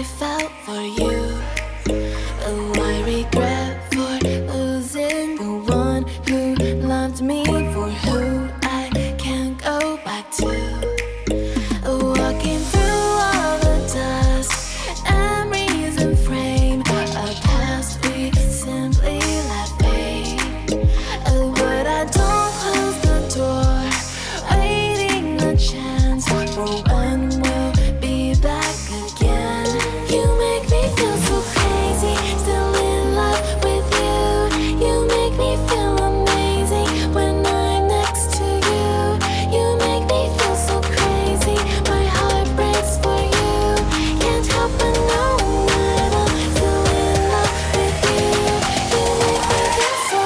I felt for you. Oh, I regret for losing the one who loved me for who I can't go back to. Walking through all the dust, memories and frame, a past we simply let fade. Oh, but I don't close the door, waiting a chance for when we'll be back again. You make me feel so crazy, still in love with you. You make me feel amazing when I'm next to you. You make me feel so crazy, my heart breaks for you. Can't help but know that I'm still in love with you. You make me feel so.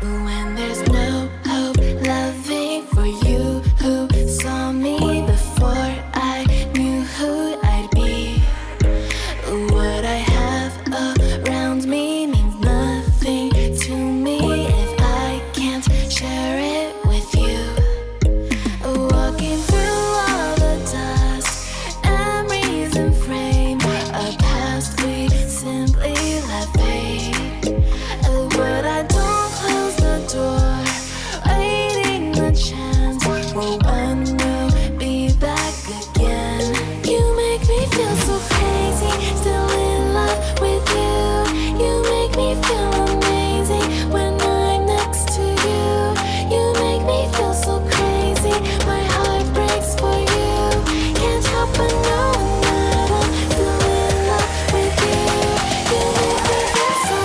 When there's no hope, loving for you who saw me before I knew who I'd be. What I have around me means nothing to me if I can't share it with you. Walking through all the dust, memories and frame, a past we simply let fade. But I don't close the door, waiting the chance for when we'll be back again. You make me feel so crazy, still in love with you. You make me feel amazing when I'm next to you. You make me feel so crazy, my heart breaks for you. Can't help but know that I'm still in love with you. You make me feel so.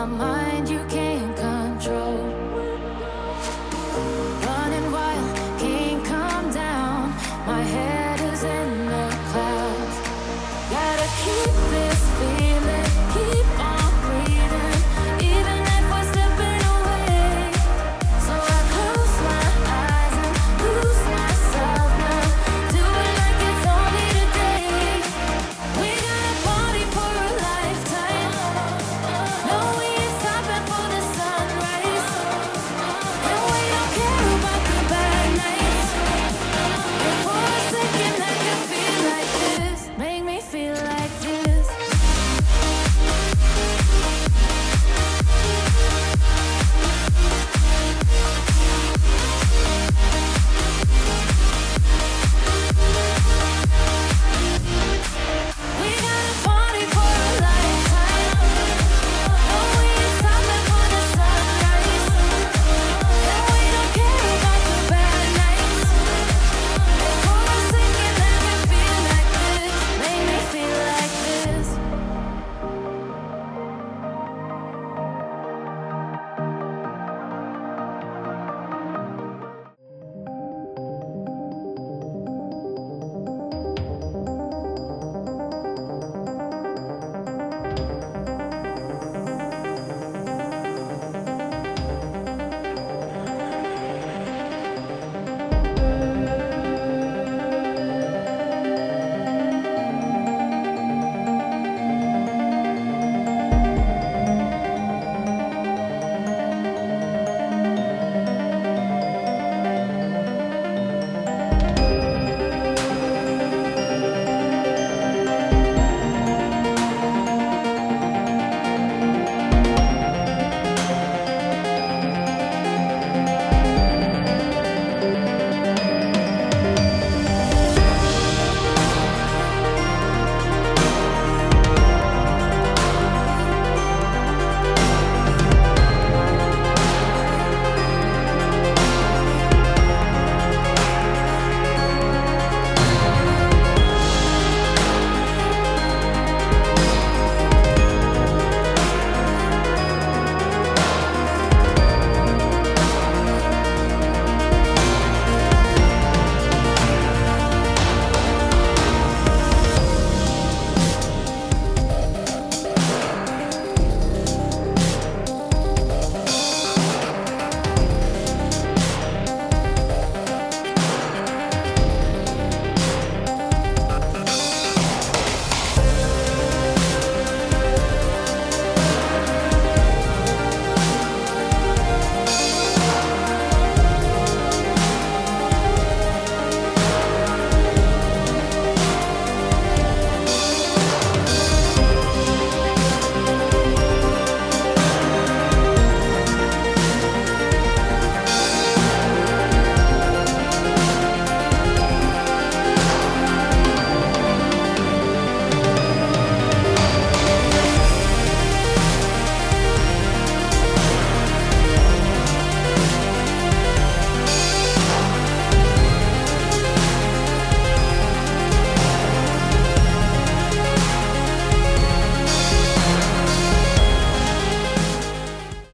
how my